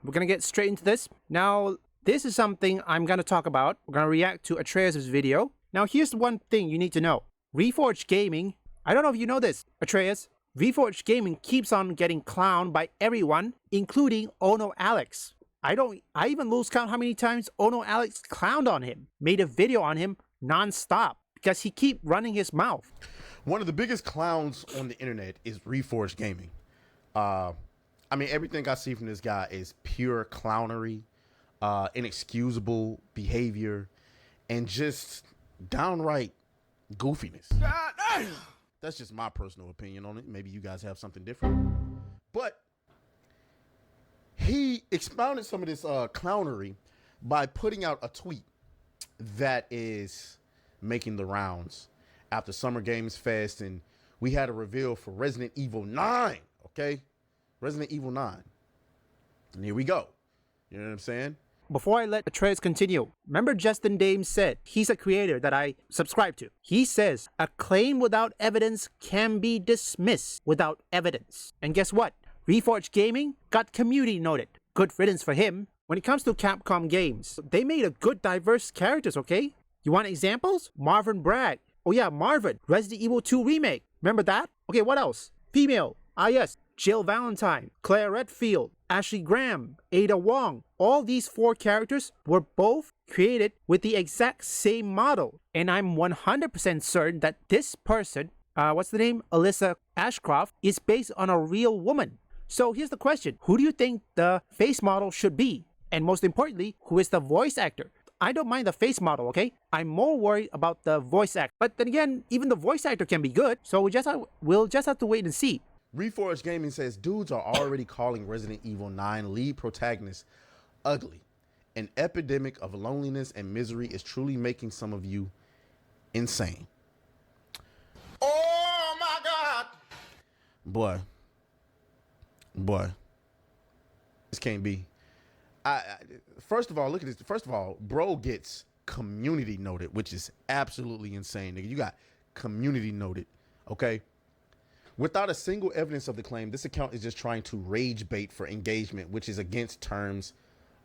we're gonna get straight into this. Now, this is something I'm gonna talk about. We're gonna react to Atreus' video. Now, here's one thing you need to know. Reforge Gaming, I don't know if you know this, Atreus. Reforge Gaming keeps on getting clowned by everyone, including Ono Alex. I even lose count how many times Ono Alex clowned on him, made a video on him non-stop, because he keep running his mouth. One of the biggest clowns on the internet is Reforge Gaming. I mean, everything I see from this guy is pure clownery, inexcusable behavior, and just downright goofiness. That's just my personal opinion on it. Maybe you guys have something different. But he expounded some of this clownery by putting out a tweet that is making the rounds after Summer Games Fest, and we had a reveal for Resident Evil 9, okay? Resident Evil 9. And here we go. You know what I'm saying? Before I let Atreus continue, remember Justin Dames said, he's a creator that I subscribe to. He says, a claim without evidence can be dismissed without evidence. And guess what? Reforge Gaming got community noted. Good riddance for him. When it comes to Capcom games, they made a good diverse characters, okay? You want examples? Marvin Bragg. Oh yeah, Marvin. Resident Evil 2 Remake. Remember that? Okay, what else? Female. Ah yes. Jill Valentine. Claire Redfield. Ashley Graham. Ada Wong. All these 4 characters were both created with the exact same model. And I'm 100% certain that this person, what's the name? Alyssa Ashcroft, is based on a real woman. So here's the question. Who do you think the face model should be? And most importantly, who is the voice actor? I don't mind the face model, okay? I'm more worried about the voice actor. But then again, even the voice actor can be good. So we'll just have to wait and see. Reforge Gaming says dudes are already calling Resident Evil 9 lead protagonist ugly. An epidemic of loneliness and misery is truly making some of you insane. Oh my God. Boy, this can't be. First of all, look at this. First of all, bro gets community noted, which is absolutely insane, nigga. You got community noted, okay? Without a single evidence of the claim, this account is just trying to rage bait for engagement, which is against terms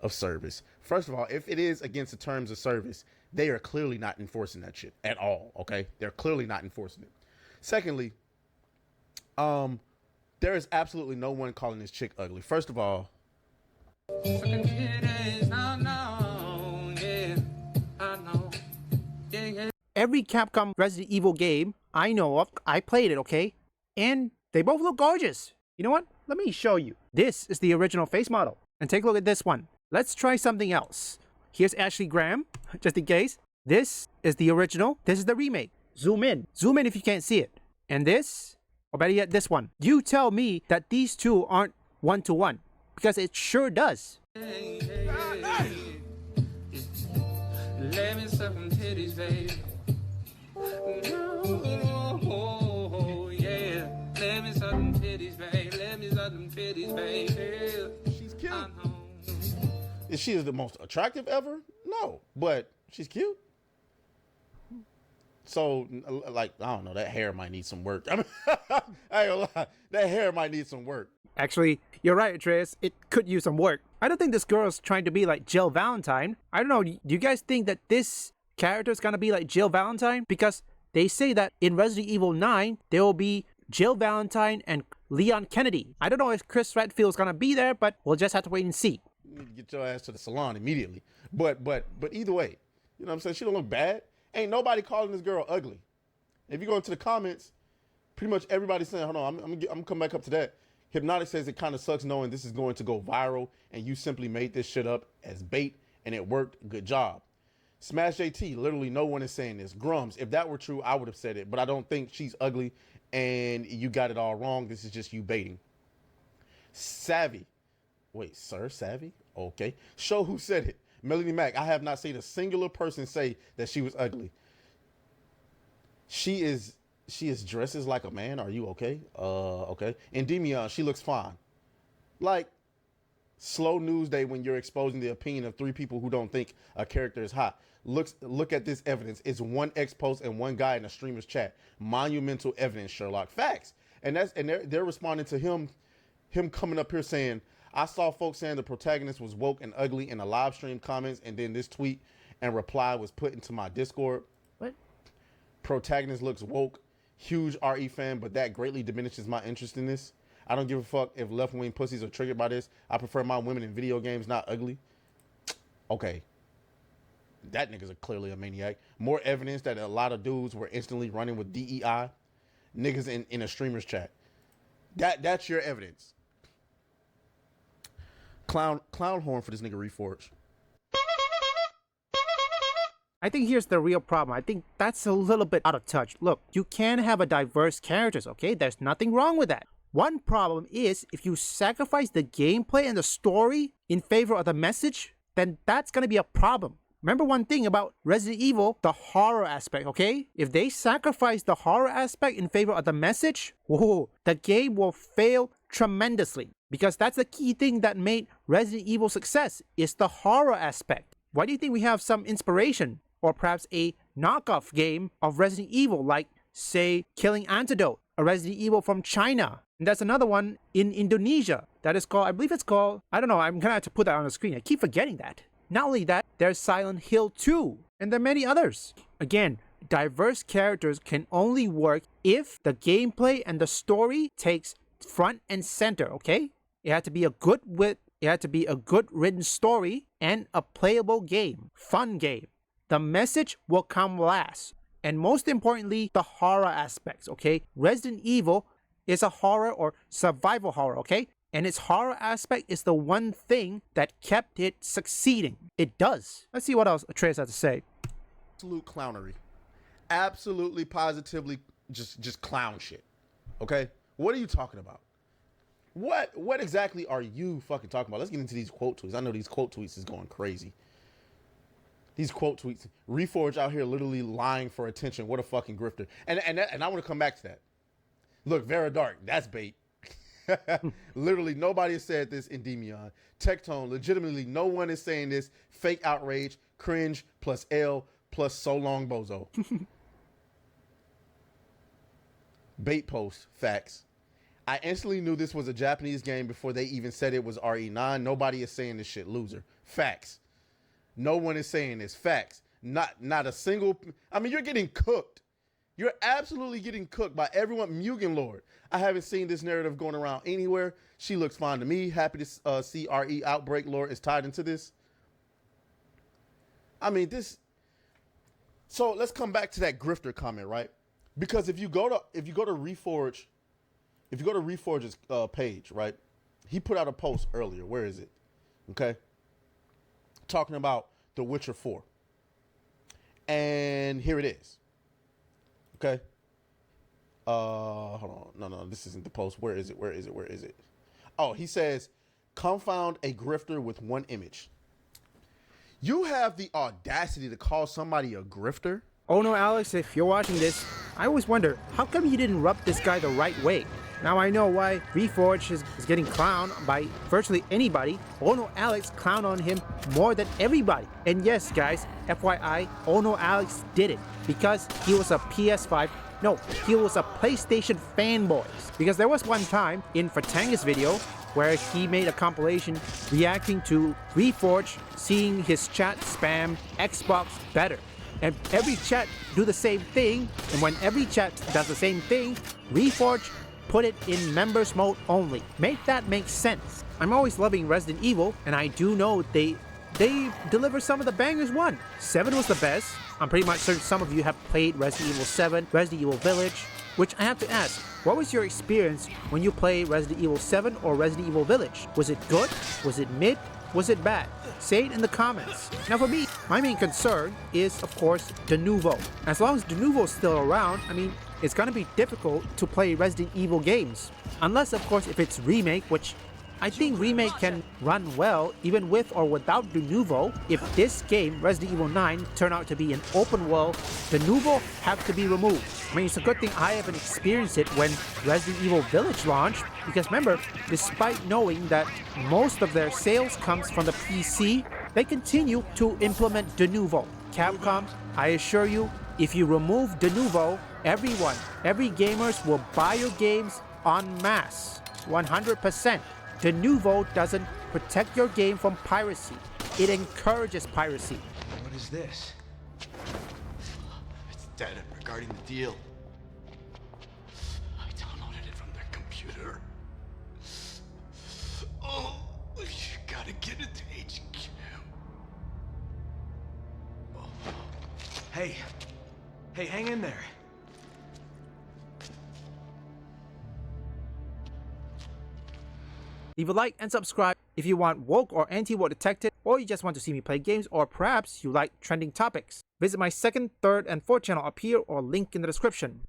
of service. First of all, if it is against the terms of service, they are clearly not enforcing that shit at all, okay? They're clearly not enforcing it. Secondly, there is absolutely no one calling this chick ugly. First of all, every Capcom Resident Evil game I know of, I played it, okay? And they both look gorgeous. You know what? Let me show you. This is the original face model. And take a look at this one. Let's try something else. Here's Ashley Graham, just in case. This is the original. This is the remake. Zoom in. Zoom in if you can't see it. And this, or better yet, this one. You tell me that these two aren't one-to-one. Because it sure does. Let me suck some titties, baby. Oh, yeah. Let me suck some titties, baby. Let me suck some titties, baby. She's cute. Is she the most attractive ever? No, but she's cute. So, like, I don't know, that hair might need some work. I mean, I ain't gonna lie, that hair might need some work. Actually, you're right, Atreus. It could use some work. I don't think this girl's trying to be like Jill Valentine. I don't know, do you guys think that this character is gonna be like Jill Valentine? Because they say that in Resident Evil 9, there will be Jill Valentine and Leon Kennedy. I don't know if Chris Redfield's gonna be there, but we'll just have to wait and see. You need to get your ass to the salon immediately. But either way, you know what I'm saying? She don't look bad. Ain't nobody calling this girl ugly. If you go into the comments, pretty much everybody's saying, hold on, I'm gonna come back up to that. Hypnotic says it kind of sucks knowing this is going to go viral and you simply made this shit up as bait and it worked. Good job. Smash JT, literally no one is saying this. Grums, if that were true, I would have said it, but I don't think she's ugly and you got it all wrong. This is just you baiting. Savvy. Wait, sir, Savvy? Okay. Show who said it. Melanie Mack, I have not seen a singular person say that she was ugly. She is dresses like a man. Are you okay? Okay. Endymion, she looks fine. Like, slow news day when you're exposing the opinion of 3 people who don't think a character is hot. Look at this evidence. It's one X post and one guy in a streamer's chat. Monumental evidence, Sherlock. Facts. And they're responding to him coming up here saying, I saw folks saying the protagonist was woke and ugly in the live stream comments, and then this tweet and reply was put into my Discord. What? Protagonist looks woke, huge RE fan, but that greatly diminishes my interest in this. I don't give a fuck if left-wing pussies are triggered by this. I prefer my women in video games, not ugly. Okay. That nigga's clearly a maniac. More evidence that a lot of dudes were instantly running with DEI. Niggas in a streamer's chat. That's your evidence. Clown horn for this nigga Reforge. I think here's the real problem. I think that's a little bit out of touch. Look, you can have a diverse characters, okay? There's nothing wrong with that. One problem is if you sacrifice the gameplay and the story in favor of the message, then that's gonna be a problem. Remember one thing about Resident Evil, the horror aspect, okay? If they sacrifice the horror aspect in favor of the message, whoa, the game will fail tremendously. Because that's the key thing that made Resident Evil success, is the horror aspect. Why do you think we have some inspiration, or perhaps a knockoff game of Resident Evil, like, say, Killing Antidote, a Resident Evil from China? And there's another one in Indonesia that is called, I believe it's called, I don't know, I'm gonna have to put that on the screen. I keep forgetting that. Not only that, there's Silent Hill 2, and there are many others. Again, diverse characters can only work if the gameplay and the story takes front and center, okay? It had to be a good written story and a playable game, fun game. The message will come last. And most importantly, the horror aspects, okay? Resident Evil is a horror or survival horror, okay? And its horror aspect is the one thing that kept it succeeding. It does. Let's see what else Atreus has to say. Absolute clownery. Absolutely, positively, just clown shit. Okay? What are you talking about? What exactly are you fucking talking about? Let's get into these quote tweets. I know these quote tweets is going crazy. These quote tweets. Reforge out here literally lying for attention. What a fucking grifter. And I want to come back to that. Look, Vera Dark, that's bait. Literally, nobody has said this in Demion. Tectone, legitimately, no one is saying this. Fake outrage, cringe, plus L, plus so long bozo. Bait post, facts. I instantly knew this was a Japanese game before they even said it was RE9. Nobody is saying this shit, loser. Facts. No one is saying this. Facts. Not a single. I mean, you're getting cooked. You're absolutely getting cooked by everyone. Mugen Lord. I haven't seen this narrative going around anywhere. She looks fine to me. Happy to see RE Outbreak Lord is tied into this. I mean, this. So let's come back to that grifter comment, right? Because if you go to Reforge, if you go to Reforge's page, right? He put out a post earlier. Where is it? Okay. Talking about The Witcher 4. And here it is. Okay. Hold on. No, this isn't the post. Where is it? Oh, he says, confound a grifter with one image. You have the audacity to call somebody a grifter? Oh no, Alex, if you're watching this, I always wonder, how come you didn't rub this guy the right way? Now I know why Reforge is getting clowned by virtually anybody. Oh no, Alex clowned on him more than everybody. And yes, guys, FYI, Oh no, Alex did it because he was a PS5. No, he was a PlayStation fanboy. Because there was one time in Fratanga's video where he made a compilation reacting to Reforge seeing his chat spam Xbox better. And every chat do the same thing, and when every chat does the same thing, Reforge put it in members mode only. Make that make sense. I'm always loving Resident Evil, and I do know they deliver some of the bangers. 7 was the best. I'm pretty much certain some of you have played Resident Evil 7, Resident Evil Village, which I have to ask, what was your experience when you played Resident Evil 7 or Resident Evil Village? Was it good? Was it mid? Was it bad? Say it in the comments. Now for me, my main concern is, of course, de novo. As long as de novo is still around, I mean, it's gonna be difficult to play Resident Evil games. Unless, of course, if it's remake, which I think remake can run well even with or without de novo. If this game, Resident Evil 9, turn out to be an open world, de novo have to be removed. I mean, it's a good thing I haven't experienced it when Resident Evil Village launched, because remember, despite knowing that most of their sales comes from the PC, they continue to implement de novo. Capcom, I assure you, if you remove de novo, every gamers will buy your games en masse, 100%. The new vote doesn't protect your game from piracy. It encourages piracy. What is this? It's data regarding the deal. I downloaded it from their computer. Oh, you gotta get it to HQ. Hey. Hey, hang in there. Leave a like and subscribe if you want woke or anti-woke detected, or you just want to see me play games, or perhaps you like trending topics. Visit my second, third, and fourth channel up here or link in the description.